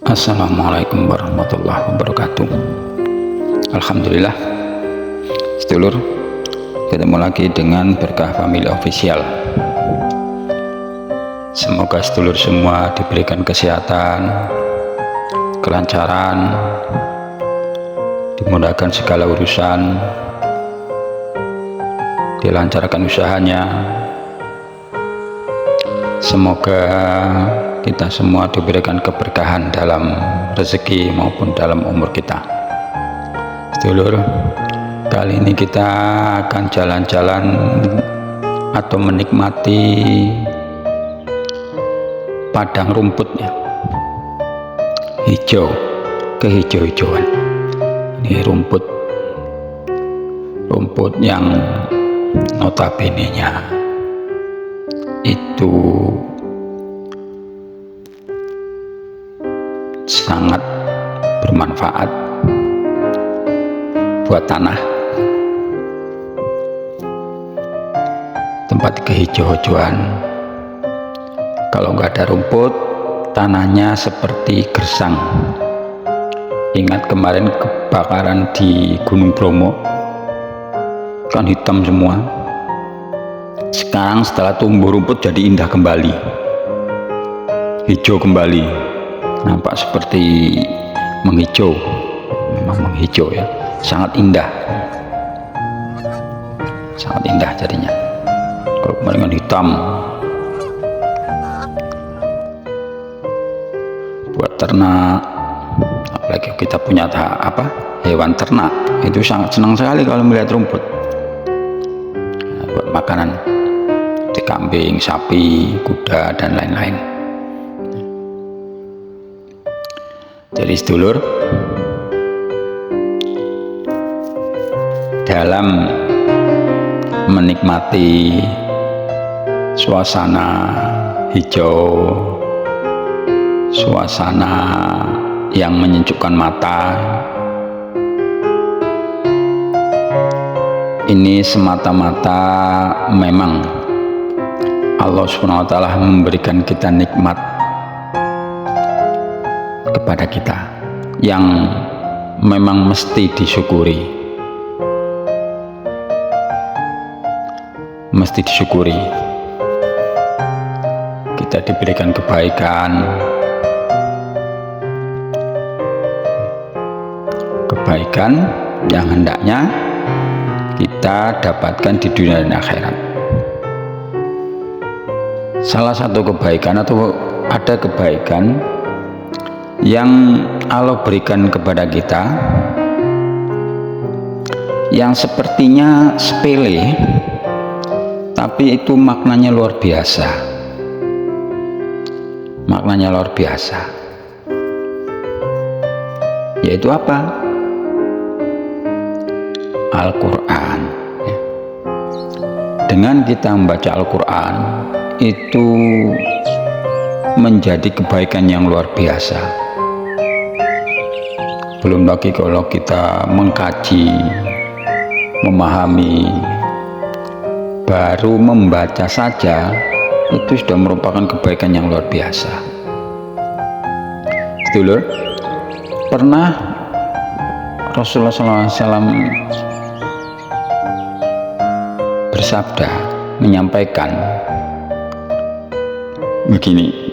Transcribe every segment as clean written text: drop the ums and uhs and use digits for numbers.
Assalamualaikum warahmatullahi wabarakatuh. Alhamdulillah, sedulur, ketemu lagi dengan Berkah Family Official. Semoga sedulur semua diberikan kesehatan, kelancaran, dimudahkan segala urusan, dilancarkan usahanya. Semoga kita semua diberikan keberkahan dalam rezeki maupun dalam umur kita. Sedulur, kali ini kita akan jalan-jalan atau menikmati padang rumputnya, hijau, kehijau-hijauan. Ini rumput yang notabene-nya itu sangat bermanfaat buat tanah. Tempat kehijau-hijauan, kalau nggak ada rumput, tanahnya seperti gersang. Ingat kemarin kebakaran di Gunung Bromo, kan hitam semua. Sekarang setelah tumbuh rumput jadi indah kembali, hijau kembali, nampak seperti menghijau. Memang menghijau ya, sangat indah jadinya. Kalau kemarin kan hitam, buat ternak, apalagi kita punya hewan ternak, itu sangat senang sekali kalau melihat rumput. Nah, buat makanan seperti kambing, sapi, kuda, dan lain-lain. Jadi sedulur, dalam menikmati suasana hijau, suasana yang menyejukkan mata, ini semata-mata memang Allah SWT memberikan kita nikmat kepada kita yang memang mesti disyukuri, kita diberikan kebaikan yang hendaknya kita dapatkan di dunia dan akhirat. Salah satu kebaikan atau ada kebaikan yang Allah berikan kepada kita yang sepertinya sepele, tapi itu maknanya luar biasa. Yaitu apa? Al-Quran. Dengan kita membaca Al-Quran, itu menjadi kebaikan yang luar biasa. Belum lagi kalau kita mengkaji, memahami, baru membaca saja itu sudah merupakan kebaikan yang luar biasa. Sedulur, pernah Rasulullah SAW bersabda, menyampaikan begini,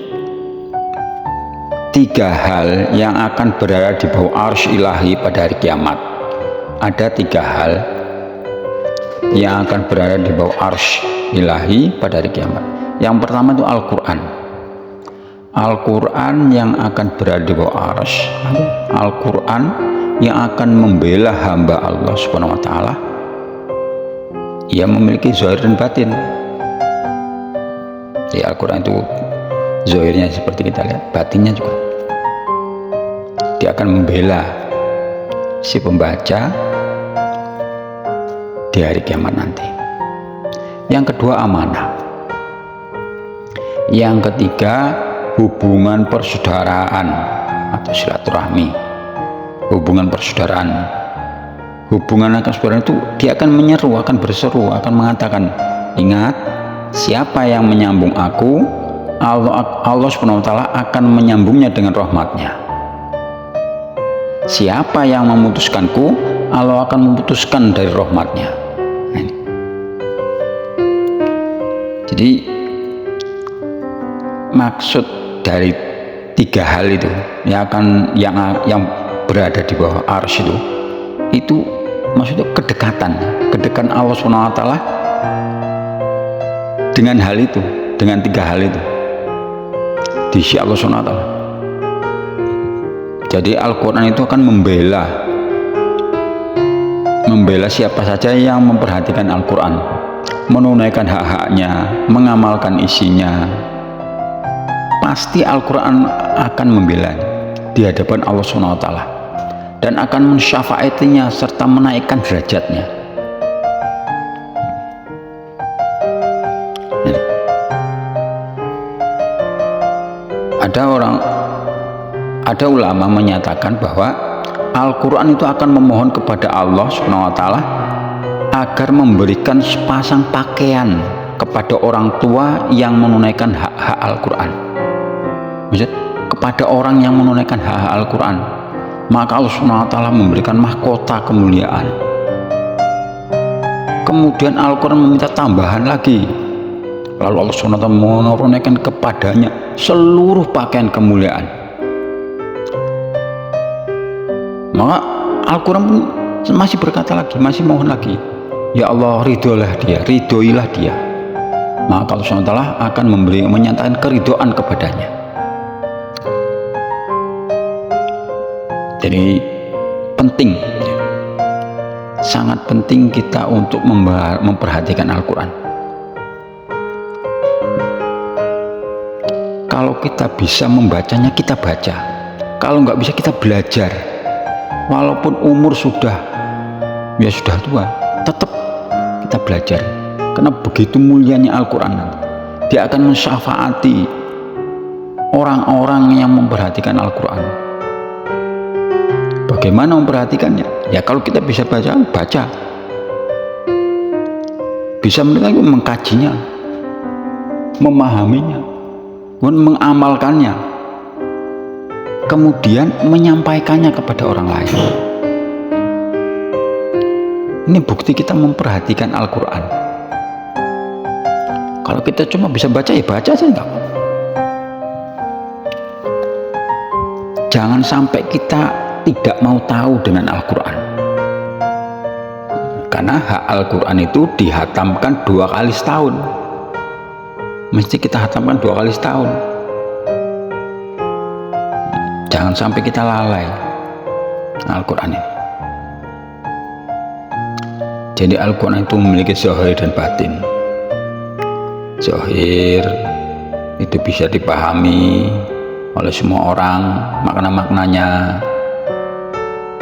3 hal yang akan berada di bawah arsy ilahi pada hari kiamat. Ada 3 hal yang akan berada di bawah arsy ilahi pada hari kiamat. Yang pertama itu Al-Quran. Al-Quran yang akan berada di bawah arsy. Al-Quran yang akan membela hamba Allah Subhanahu wa Ta'ala. Ia memiliki zahir dan batin. Di Al-Quran itu zahirnya seperti kita lihat, batinnya juga. Dia akan membela si pembaca di hari kiamat nanti. Yang kedua amanah. Yang ketiga hubungan persaudaraan atau silaturahmi. Hubungan persaudaraan. Hubungan persaudaraan itu dia akan menyeru, akan berseru, akan mengatakan, ingat, siapa yang menyambung aku, Allah SWT akan menyambungnya dengan rahmatnya. Siapa yang memutuskanku, Allah akan memutuskan dari rahmatnya. Nah, ini. Jadi maksud dari tiga hal itu yang berada di bawah arsy itu maksudnya kedekatan Allah SWT dengan hal itu, dengan tiga hal itu di sisi Allah SWT. Jadi Al-Quran itu akan membela siapa saja yang memperhatikan Al-Quran, menunaikan hak-haknya, mengamalkan isinya. Pasti Al-Quran akan membela di hadapan Allah SWT dan akan mensyafaatinya serta menaikkan derajatnya. Ada ulama menyatakan bahwa Al-Quran itu akan memohon kepada Allah SWT agar memberikan sepasang pakaian kepada orang tua yang menunaikan hak-hak Al-Quran. Maksud, kepada orang yang menunaikan hak-hak Al-Quran, maka Allah SWT memberikan mahkota kemuliaan. Kemudian Al-Quran meminta tambahan lagi, lalu Allah SWT menurunkan kepadanya seluruh pakaian kemuliaan. Maka Al-Quran pun masih berkata lagi, masih mohon lagi, ya Allah, ridhoilah dia. Maka Allah SWT akan menyatakan keridhaan kepadanya. Jadi penting, sangat penting kita untuk memperhatikan Al-Quran. Kalau kita bisa membacanya, kita baca. Kalau nggak bisa, kita belajar. Walaupun umur sudah tua, tetap kita belajar. Karena begitu mulianya Al-Quran, dia akan mensyafaati orang-orang yang memperhatikan Al-Quran. Bagaimana memperhatikannya? Ya kalau kita bisa baca, bisa mengkajinya, memahaminya, mengamalkannya, kemudian menyampaikannya kepada orang lain. Ini bukti kita memperhatikan Al-Quran. Kalau kita cuma bisa baca, ya baca aja, enggak apa-apa. Jangan sampai kita tidak mau tahu dengan Al-Quran, karena hak Al-Quran itu dihatamkan 2 kali setahun. Mesti kita hatamkan 2 kali setahun. Jangan sampai kita lalai Al-Quran ini. Jadi Al-Quran itu memiliki zahir dan batin. Zahir itu bisa dipahami oleh semua orang makna-maknanya.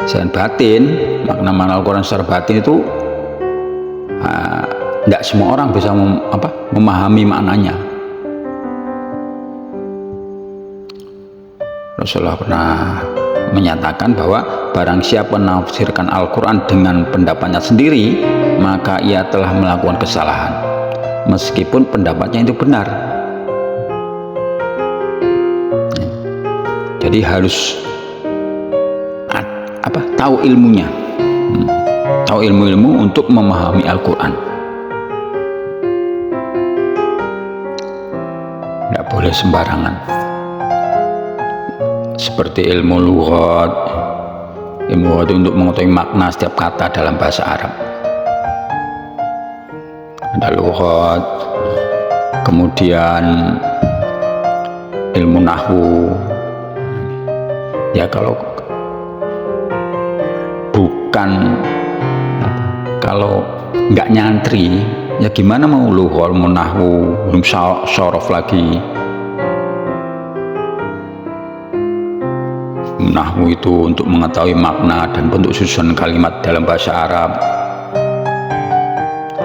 Dan batin, makna-makna Al-Quran secara batin itu tidak semua orang bisa memahami maknanya. Rasulullah pernah menyatakan bahwa barang siapa menafsirkan Al-Quran dengan pendapatnya sendiri, maka ia telah melakukan kesalahan meskipun pendapatnya itu benar. Jadi harus tahu ilmunya, tahu ilmu-ilmu untuk memahami Al-Quran. Tidak boleh sembarangan. Seperti ilmu lughat untuk mengetahui makna setiap kata dalam bahasa Arab. Ada lughat, kemudian ilmu nahwu. Ya kalau nggak nyantri, ya gimana mau lughat, ilmu nahwu, belum syaraf lagi. Nahwu itu untuk mengetahui makna dan bentuk susunan kalimat dalam bahasa Arab.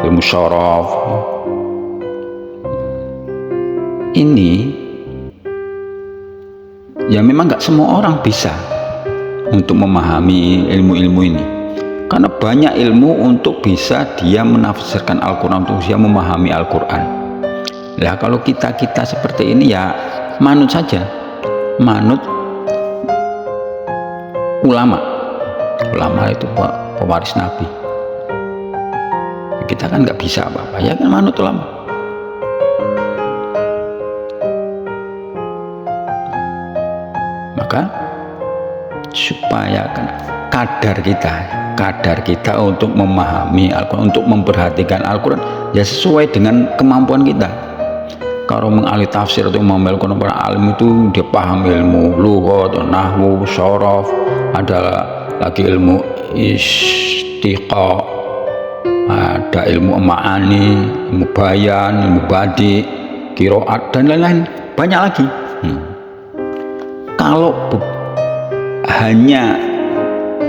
Ilmu syaraf ini ya memang nggak semua orang bisa untuk memahami ilmu-ilmu ini, karena banyak ilmu untuk bisa dia menafsirkan Al-Quran, untuk dia memahami Al-Quran. Nah kalau kita seperti ini ya manut saja, manut ulama. Ulama itu pewaris Nabi. Kita kan nggak bisa apa-apa, ya kan manut ulama. Maka supaya kan kadar kita untuk memahami Al-Quran, untuk memperhatikan Al-Quran ya sesuai dengan kemampuan kita. Kalau mengalih tafsir atau memahami Al-Quran, para alim itu dia paham ilmu lughat, nahwu, shorof, ada lagi ilmu istiqa, ada ilmu ma'ani, ilmu bayan, ilmu badi, qiraat dan lain-lain, banyak lagi. Kalau hanya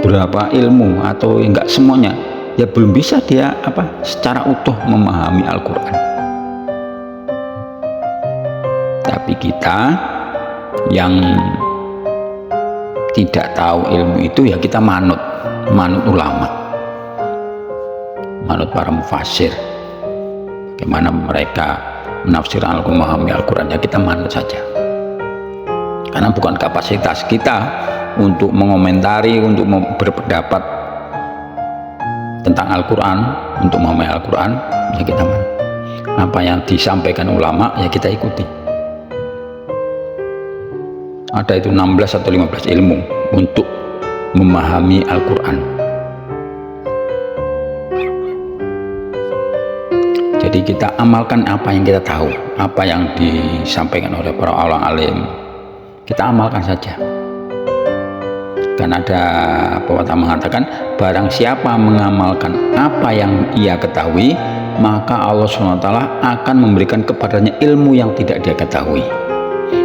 berapa ilmu atau enggak semuanya, ya belum bisa dia secara utuh memahami Al-Quran. Tapi kita yang tidak tahu ilmu itu ya kita manut ulama, manut para mufassir, bagaimana mereka menafsirkan Al-Quran, memahami Al-Quran, ya kita manut saja. Karena bukan kapasitas kita untuk mengomentari, untuk berpendapat tentang Al-Quran, untuk memahami Al-Quran, ya kita manut. Apa yang disampaikan ulama ya kita ikuti. Ada itu 16 atau 15 ilmu untuk memahami Al-Quran. Jadi kita amalkan apa yang kita tahu, apa yang disampaikan oleh para ulama alim, kita amalkan saja. Dan ada pepatah mengatakan, barang siapa mengamalkan apa yang ia ketahui, maka Allah SWT akan memberikan kepadanya ilmu yang tidak dia ketahui.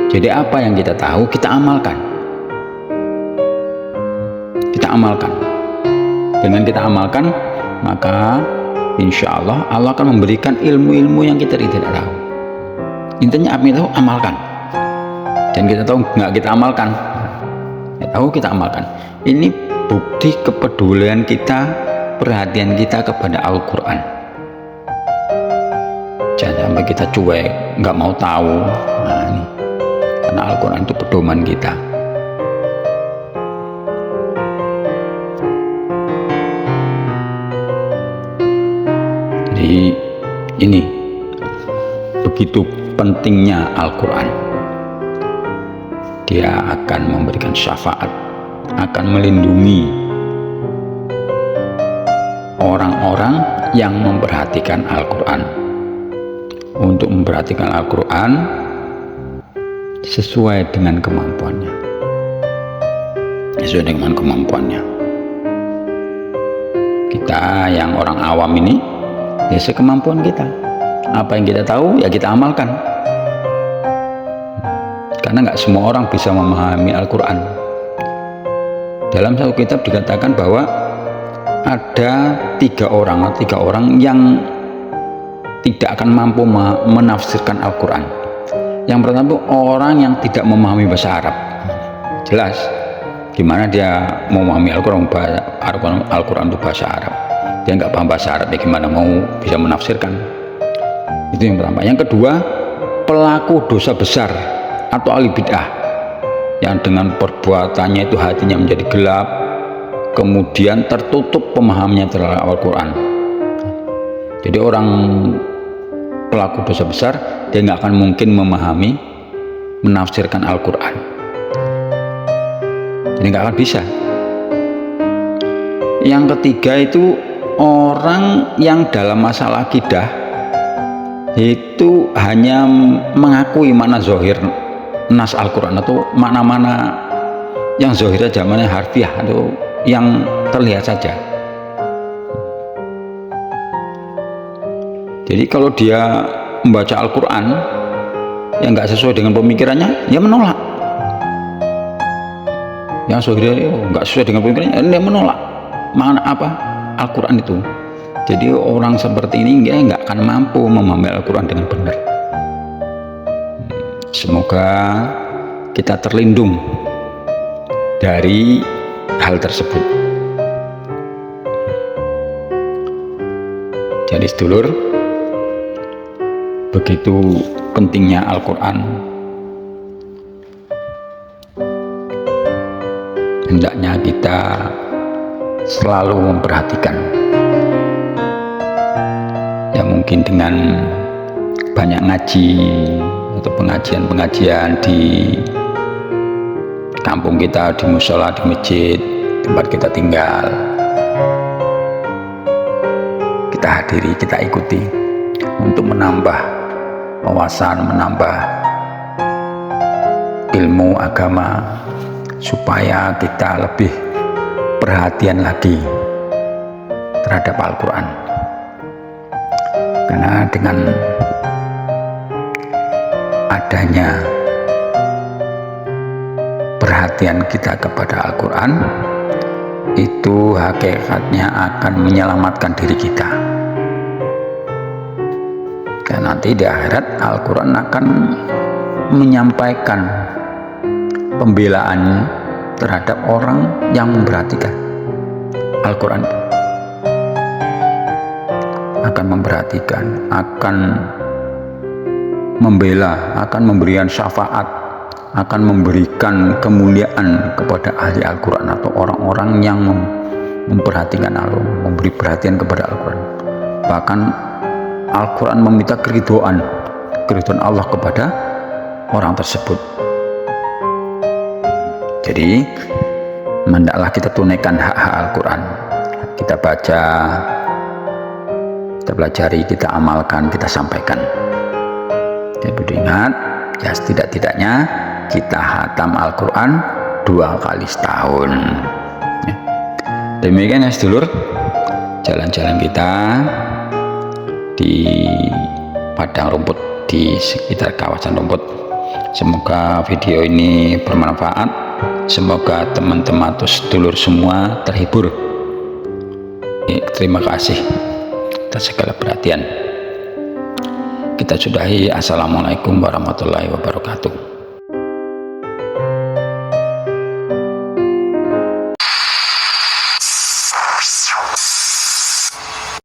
Jadi apa yang kita tahu kita amalkan. Kita amalkan. Dengan kita amalkan, maka insya Allah Allah akan memberikan ilmu-ilmu yang kita tidak tahu. Intinya apa yang tahu amalkan. Dan kita tahu nggak kita amalkan, ya tahu kita amalkan. Ini bukti kepedulian kita, perhatian kita kepada Al-Quran. Jangan sampai kita cuek, nggak mau tahu. Nah, ini karena Al-Quran itu pedoman kita. Jadi ini begitu pentingnya Al-Quran. Dia akan memberikan syafaat, akan melindungi orang-orang yang memperhatikan Al-Quran. Untuk memperhatikan Al-Quran sesuai dengan kemampuannya, sesuai dengan kemampuannya. Kita yang orang awam ini ya sekemampuan kita. Apa yang kita tahu ya kita amalkan. Karena nggak semua orang bisa memahami Al-Quran. Dalam satu kitab dikatakan bahwa ada tiga orang yang tidak akan mampu menafsirkan Al-Quran. Yang pertama itu orang yang tidak memahami bahasa Arab. Jelas gimana dia mau memahami Al-Quran itu bahasa Arab. Dia nggak paham bahasa Arab, ya gimana mau bisa menafsirkan. Itu yang pertama. Yang kedua, pelaku dosa besar atau ahli bid'ah yang dengan perbuatannya itu hatinya menjadi gelap, kemudian tertutup pemahamannya terhadap Al-Quran. Jadi orang pelaku dosa besar dia nggak akan mungkin menafsirkan Al-Quran. Jadi nggak akan bisa. Yang ketiga itu orang yang dalam masalah akidah itu hanya mengakui makna zahir nas Al-Quran atau makna-makna yang zahir saja, makna harfiah atau yang terlihat saja. Jadi kalau dia membaca Al-Quran yang nggak sesuai dengan pemikirannya, ya menolak. Yang zahirnya nggak sesuai dengan pemikirannya, dia menolak makna apa Al-Quran itu. Jadi orang seperti ini dia nggak akan mampu memahami Al-Quran dengan benar. Semoga kita terlindung dari hal tersebut. Jadi sedulur, begitu pentingnya Al-Quran. Hendaknya kita selalu memperhatikan. Ya mungkin dengan banyak ngaji atau pengajian-pengajian di kampung kita, di musola, di masjid tempat kita tinggal, kita hadiri, kita ikuti untuk menambah wawasan, menambah ilmu agama, supaya kita lebih perhatian lagi terhadap Al-Quran. Karena dengan adanya perhatian kita kepada Al-Quran, itu hakikatnya akan menyelamatkan diri kita. Dan nanti di akhirat Al-Quran akan menyampaikan pembelaan terhadap orang yang memperhatikan Al-Quran. Akan memperhatikan, akan membela, akan memberikan syafaat, akan memberikan kemuliaan kepada ahli Al-Quran atau orang-orang yang memperhatikan Al-Quran, memberi perhatian kepada Al-Quran. Bahkan Al-Quran meminta keridhaan Allah kepada orang tersebut. Jadi hendaklah kita tunaikan hak-hak Al-Quran. Kita baca, kita pelajari, kita amalkan, kita sampaikan. Jadi ingat, ya setidak-tidaknya kita hatam Al-Quran 2 kali setahun. Ya. Demikian ya sedulur, jalan-jalan kita di padang rumput, di sekitar kawasan rumput. Semoga video ini bermanfaat, semoga teman-teman atau sedulur semua terhibur. Terima kasih atas segala perhatian. Kita sudahi. Assalamualaikum warahmatullahi wabarakatuh.